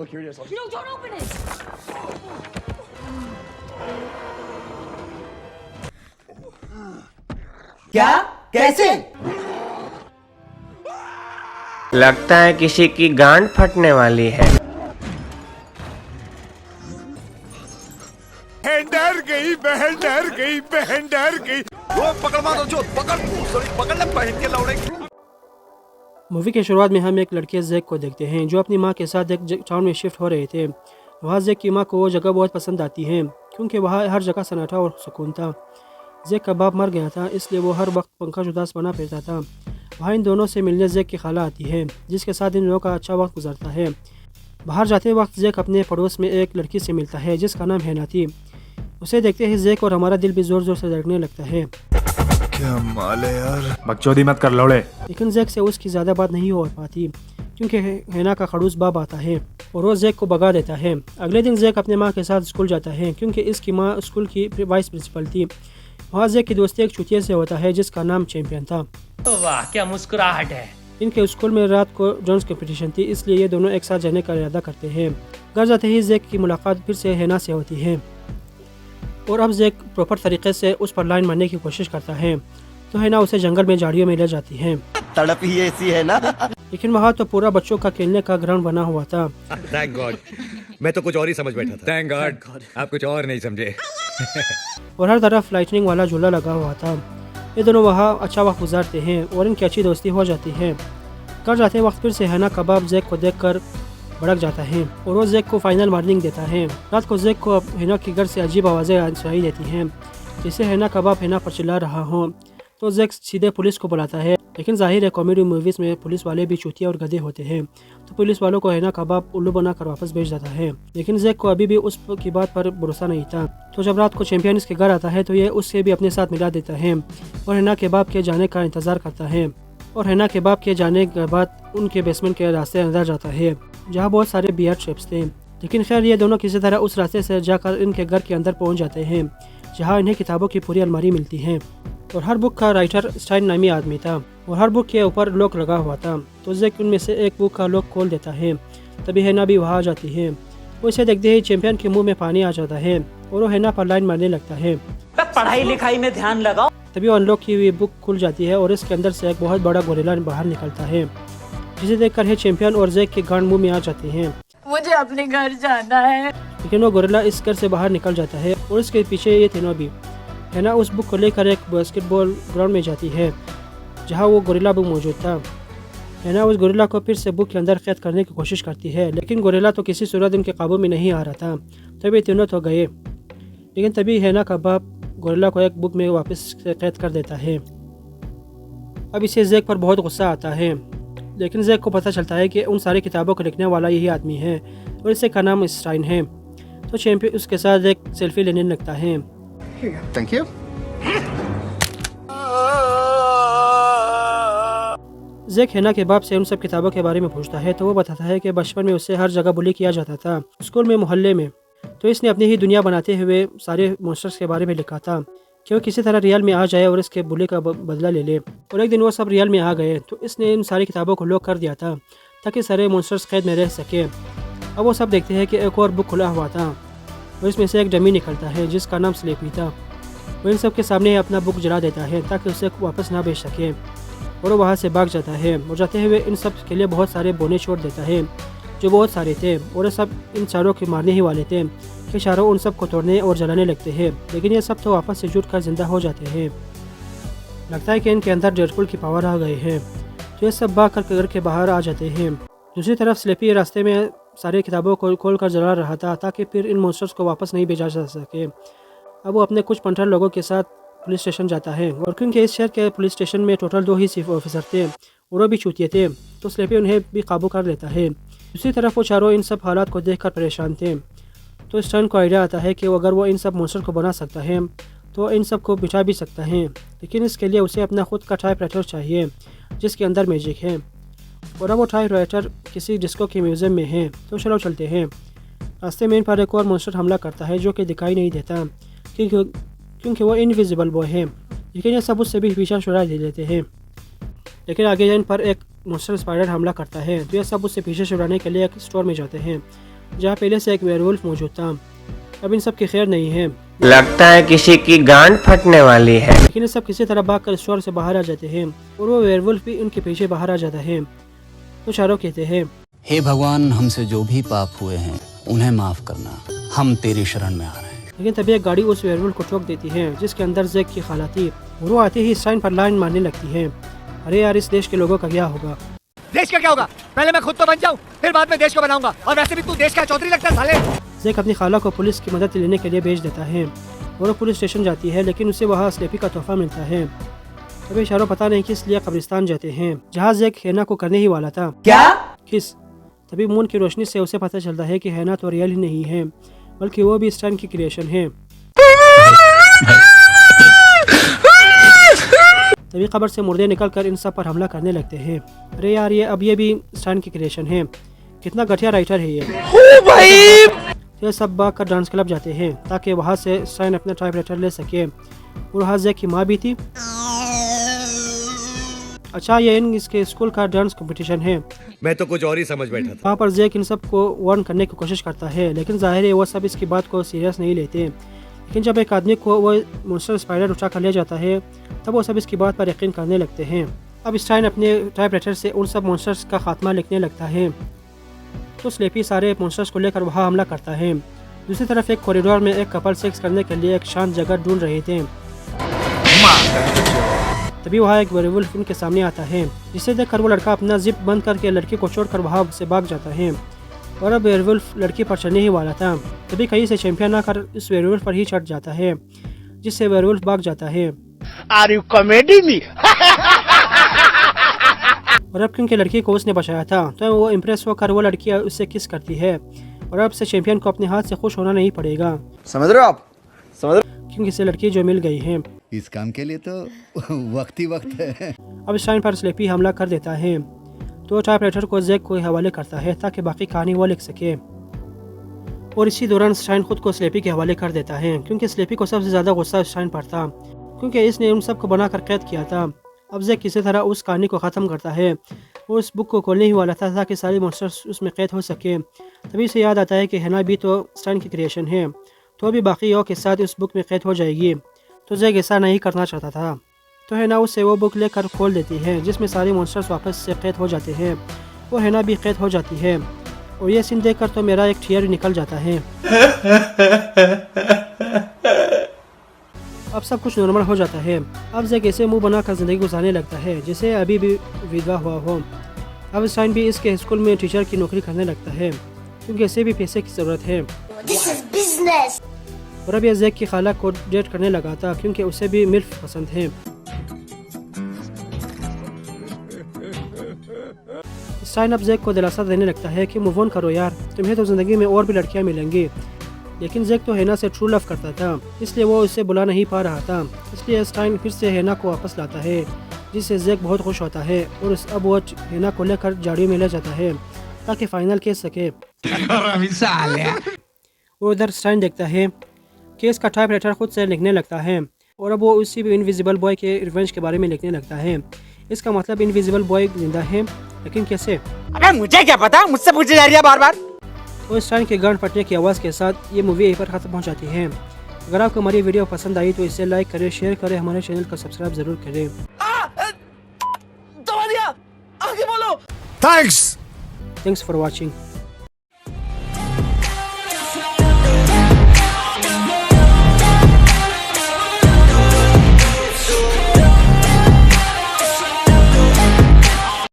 Look, here it is. No, don't open it! क्या? कैसे? लगता है किसी की गांड फटने वाली है। डर गई बहन, डर गई बहन, डर गई। वो पकड़ मारो जो पकड़ ले बहन के लौड़े। मूवी के शुरुआत में हम एक लड़के जैक को देखते हैं जो अपनी माँ के साथ एक टाउन में शिफ्ट हो रहे थे। वहाँ जैक की माँ को वो जगह बहुत पसंद आती है क्योंकि वहाँ हर जगह सन्नाटा और सुकून था। जैक का बाप मर गया था इसलिए वो हर वक्त पंखा उदास बना फिरता था। वहाँ इन दोनों से मिलने जैक की खाला आती है जिसके साथ इन लोगों का अच्छा वक्त गुजरता है। बाहर जाते वक्त जैक अपने पड़ोस में एक लड़की से मिलता है जिसका नाम हैना थी। उसे देखते ही जैक और हमारा दिल भी ज़ोर ज़ोर से धड़कने लगता है। क्या माल है यार, बकचोदी मत कर लौड़े। लेकिन जैक से उसकी ज़्यादा बात नहीं हो पाती क्योंकि हैना का खड़ूस बाप आता है और वो जैक को भगा देता है। अगले दिन जैक अपने माँ के साथ स्कूल जाता है क्योंकि इसकी माँ स्कूल की वाइस प्रिंसिपल थी। वहाँ जैक की दोस्ती एक चुतिया से होता है जिसका नाम चैंपियन था। वाह क्या मुस्कुराहट है। इनके स्कूल में रात को डांस कंपटीशन थी इसलिए ये दोनों एक साथ जाने का इरादा करते हैं। घर जाते ही जैक की मुलाकात फिर से हैना से होती है और अब जैक प्रॉपर तरीके से उस पर लाइन मारने की कोशिश करता है तो हैना उसे जंगल में झाड़ियों में ले जाती है। तड़प ही ऐसी है ना। लेकिन वहाँ तो पूरा बच्चों का खेलने का ग्राउंड बना हुआ था। थैंक गॉड, मैं तो कुछ और ही समझ बैठा था। थैंक गॉड आप कुछ और नहीं समझे। और हर तरफ लाइटनिंग वाला झूला लगा हुआ था। ये दोनों वहाँ अच्छा वक्त गुजारते हैं और इनकी अच्छी दोस्ती हो जाती है। घर जाते वक्त फिर से हैना कबाब जैक को देखकर भड़क जाता है और वो जैक को फाइनल वार्निंग देता है। रात को जैक को हैना के घर से अजीब आवाज़ें सुनाई देती हैं जिससे हैना कबाब हैना पर चिल्ला रहा हो तो जैक सीधे पुलिस को बुलाता है। लेकिन जाहिर है कॉमेडी मूवीज़ में पुलिस वाले भी चूतिया और गधे होते हैं तो पुलिस वालों को हैना कबाब उल्लू बनाकर वापस भेज देता है। लेकिन जैक को अभी भी उस की बात पर भरोसा नहीं था। तो जब रात को चैंपियन इसके घर आता है तो ये उससे भी अपने साथ मिला देता है और हैना कबाब के जाने का इंतज़ार करता है। और हैना कबाब के जाने के बाद उनके बेसमेंट के रास्ते अंदर जाता है जहाँ बहुत सारे बियर ट्रैप्स थे। लेकिन खैर ये दोनों किसी तरह उस रास्ते से जाकर इनके घर के अंदर पहुँच जाते हैं जहाँ इन्हें किताबों की पूरी अलमारी मिलती है। और हर बुक का राइटर स्टाइन नामी आदमी था और हर बुक के ऊपर लॉक लगा हुआ था। तो जैक उनमें से एक बुक का लॉक खोल देता है। तभी हैना भी वहाँ आ जाती है। वो इसे देखते ही चैंपियन के मुंह में पानी आ जाता है और वो हैना पर लाइन मारने लगता है। पढ़ाई लिखाई में ध्यान लगाओ। तभी अनलॉक की हुई बुक खुल जाती है और इसके अंदर से एक बहुत बड़ा गोरिल्ला बाहर निकलता है जिसे देखकर ही चैंपियन और जैक के गांड मुंह में आ जाते हैं। मुझे अपने घर जाना है। लेकिन वो गोरिल्ला इस घर से बाहर निकल जाता है और इसके पीछे ये तीनों भी। हैना उस बुक को लेकर एक बास्केटबॉल ग्राउंड में जाती है जहाँ वो गोरिल्ला बुक मौजूद था। हैना उस गोरिल्ला को फिर से बुक के अंदर कैद करने की कोशिश करती है लेकिन गोरिल्ला तो किसी सूरत इनके काबू में नहीं आ रहा था। तभी तीनों तो गए। लेकिन तभी हैना का बाप गोरिल्ला को एक बुक में वापस कैद कर देता है। अब इसे जैक पर बहुत गुस्सा आता है लेकिन जैक को पता चलता है कि उन सारी किताबों को लिखने वाला यही आदमी है और इसे का नाम स्टाइन है। तो चैंपियन उसके साथ एक सेल्फी लेने लगता है। Thank you. जैक हैना के बाप से उन सब किताबों के बारे में पूछता है तो वो बताता है कि बचपन में उससे हर जगह बुली किया जाता था, स्कूल में, मोहल्ले में। तो इसने अपनी ही दुनिया बनाते हुए सारे मॉन्स्टर्स के बारे में लिखा था कि वो किसी तरह रियल में आ जाए और इसके बुली का बदला ले ले। और एक दिन वो सब रियल में आ गए तो इसने इन सारी किताबों को लॉक कर दिया था ताकि सारे मॉन्स्टर्स कैद में रह सके। अब वो सब देखते हैं कि एक और बुक खुला हुआ था और इसमें से एक डमी निकलता है जिसका नाम स्लीपी था। वो इन सब के सामने अपना बुक जला देता है ताकि उसे वापस ना बेच सके और वो वहाँ से भाग जाता है। और जाते हुए इन सब के लिए बहुत सारे बोने छोड़ देता है जो बहुत सारे थे और ये सब इन चारों के मारने ही वाले थे कि चारों उन सब को तोड़ने और जलाने लगते हैं। लेकिन ये सब तो वापस से जुट कर जिंदा हो जाते हैं। लगता है कि इनके अंदर डेडपुल की पावर आ गई है तो ये सब भाग कर घर के बाहर आ जाते हैं। दूसरी तरफ स्लीपी रास्ते में सारी किताबों को खोल कर जला रहा था ताकि फिर इन मॉन्स्टर्स को वापस नहीं भेजा जा सके। अब वो अपने कुछ 15 लोगों के साथ पुलिस स्टेशन जाता है और क्योंकि इस शहर के पुलिस स्टेशन में टोटल 2 ही सिर्फ ऑफिसर थे और वो भी चूतिए थे तो स्लीपी उन्हें भी काबू कर लेता है। दूसरी तरफ वो चारों इन सब हालात को देखकर परेशान थे तो स्टर्न को आइडिया आता है कि अगर वो इन सब मॉन्स्टर को बना सकता है तो इन सब को बिठा भी सकता है। लेकिन इसके लिए उसे अपना खुद का टाइपराइटर चाहिए जिसके अंदर मैजिक है और अब वो टाइपराइटर किसी डिस्को के म्यूज़ियम में है। तो चलो चलते हैं। रास्ते में इन पर एक और मॉन्स्टर हमला करता है जो कि दिखाई नहीं देता क्योंकि वो इनविजिबल बॉय है। लेकिन ये सब उससे भी पीछा छुड़ा दे देते हैं। लेकिन आगे इन पर एक मॉन्स्टर स्पाइडर हमला करता है तो ये सब उससे पीछे छुड़ाने के लिए एक स्टोर में जाते हैं जहाँ पहले से एक वेयरवुल्फ मौजूद था। अब इन सब की खैर नहीं है, लगता है किसी की गांड फटने वाली है। लेकिन ये सब किसी तरह भागकर स्टोर से बाहर आ जाते हैं और वो वेयरवुल्फ भी उनके पीछे बाहर आ जाता है। तो चारों कहते हैं, हे भगवान, हमसे जो भी पाप हुए हैं उन्हें माफ करना, हम तेरी शरण में आ रहे हैं। लेकिन तभी एक गाड़ी उस वेयरवुल्फ को ठोक देती है जिसके अंदर जैक की खाला थी और वो आते ही स्टाइन पर लाइन मारने लगती है। अरे यार, इस देश के लोगों का क्या होगा? देश का क्या होगा? पहले मैं खुद तो बन जाऊं, फिर बाद में देश को बनाऊंगा। और वैसे भी तू देश का चौधरी लगता है साले। जैक अपनी खाला को पुलिस की मदद लेने के लिए भेज देता है और वो पुलिस स्टेशन जाती है, लेकिन उसे वहाँ स्लेपी का तोहफा मिलता है। तभी चारों पता नहीं किस लिए कब्रिस्तान जाते हैं जहाँ जैक हैना को करने ही वाला था। क्या? किस? तभी मून की रोशनी से उसे पता चलता है कि हैना तो रियल ही नहीं है, बल्कि वो भी स्टाइन की क्रिएशन है। तभी कब्र से मुर्दे निकलकर इन सब पर हमला करने लगते हैं। अरे यार, ये भी स्टाइन की क्रिएशन है। कितना घटिया राइटर है ये। तो ये सब भाग कर डांस क्लब जाते हैं ताकि वहाँ से स्टाइन अपना टाइपराइटर ले सके। और वहाँ जैक की माँ भी थी। अच्छा, ये इसके स्कूल का डांस कंपटीशन है। मैं तो कुछ और ही समझ बैठा था। वहाँ पर जैक इन सब को वार्न करने की कोशिश करता है, लेकिन जाहिर है वो सब इसकी बात को सीरियस नहीं लेते। लेकिन जब एक आदमी को वो मॉन्स्टर स्पाइडर उठा कर ले जाता है तब वो सब इसकी बात पर यकीन करने लगते हैं। अब स्टाइन अपने टाइपराइटर से उन सब मॉन्स्टर्स का खात्मा लिखने लगता है। तो स्लेपी सारे मॉन्स्टर्स को लेकर वहाँ हमला करता है। दूसरी तरफ एक कॉरिडोर में एक कपल सेक्स करने के लिए एक शांत जगह ढूंढ रहे थे। तभी वहाँ एक वेयरवुल्फ उनके सामने आता है, जिसे देखकर वो लड़का अपना जिप बंद करके लड़की को छोड़कर वहाँ से भाग जाता है। और अब वेयरवुल्फ लड़की पर चढ़ने ही वाला था, तभी कहीं से चैंपियन आकर इस वेयरवुल्फ पर ही चढ़ जाता है, जिससे वेयरवुल्फ भाग जाता है। Are you comedy me? और अब क्योंकि लड़की को उसने बचाया था तो वो इम्प्रेस होकर वो लड़की उससे किस करती है। और अब से चैंपियन को अपने हाथ से खुश होना नहीं पड़ेगा, समझ रहे हो आप? समझ रहे क्योंकि इसे लड़की जो मिल गई है। इस काम के लिए तो वक्त ही वक्त है। अब स्टाइन पर स्लेपी हमला कर देता है तो टाइपराइटर को जैक को हवाले करता है ताकि बाकी कहानी वो लिख सके। और इसी दौरान स्टाइन खुद को स्लेपी के हवाले कर देता है, क्योंकि स्लेपी को सबसे ज़्यादा गुस्सा स्टाइन पर था, क्योंकि इसने उन सब को बनाकर कैद किया था। अब जैक किसी तरह उस कहानी को ख़त्म करता है और उस बुक को खोलने ही वाला था ताकि सारे मॉन्स्टर्स उसमें कैद हो सके। तभी से याद आता है कि हैना भी तो स्टाइन की क्रिएशन है, तो अभी बाकी के साथ उस बुक में कैद हो जाएगी। तो जैक ऐसा नहीं करना चाहता था, तो हैना उससे वो बुक लेकर खोल देती है जिसमें सारे मॉन्स्टर्स वापस से कैद हो जाते हैं। वो हैना भी कैद हो जाती है और ये सीन देखकर तो मेरा एक टीयर निकल जाता है। अब सब कुछ नॉर्मल हो जाता है। अब जैक ऐसे मुंह बनाकर ज़िंदगी गुजारने लगता है जैसे अभी भी विधवा हुआ हो। अब स्टाइन भी इसके स्कूल में टीचर की नौकरी करने लगता है, क्योंकि ऐसे भी पैसे की ज़रूरत है। और अब यह जैक की खाला को डेट करने लगा था, क्योंकि उसे भी मिल्फ पसंद है। स्टाइन अब जैक को दिलासा देने लगता है कि मूव ऑन करो यार, तुम्हें तो ज़िंदगी में और भी लड़कियां मिलेंगी। लेकिन जैक तो हैना से ट्रू लव करता था, इसलिए वो उसे बुला नहीं पा रहा था। इसलिए स्टाइन फिर से हैना को वापस लाता है, जिससे जैक बहुत खुश होता है और अब वो हैना को लेकर झाड़ियों में ले जाता है ताकि फाइनल केस सके। वो उधर स्टाइन देखता है केस का टाइपराइटर खुद से लिखने लगता है और अब वो उसी भी इनविजिबल बॉय के रिवेंज के बारे में लिखने लगता है। इसका मतलब इनविजिबल बॉय जिंदा है, लेकिन कैसे? अबे मुझे क्या पता, मुझसे पूछे जा रही है बार बार। तो स्टाइन के गांड फटने की आवाज़ के साथ ये मूवी यहीं पर ख़त्म हो जाती है। अगर आपको हमारी वीडियो पसंद आई तो इसे लाइक करें, शेयर करें, हमारे चैनल को सब्सक्राइब ज़रूर करें। Thanks thanks for watching.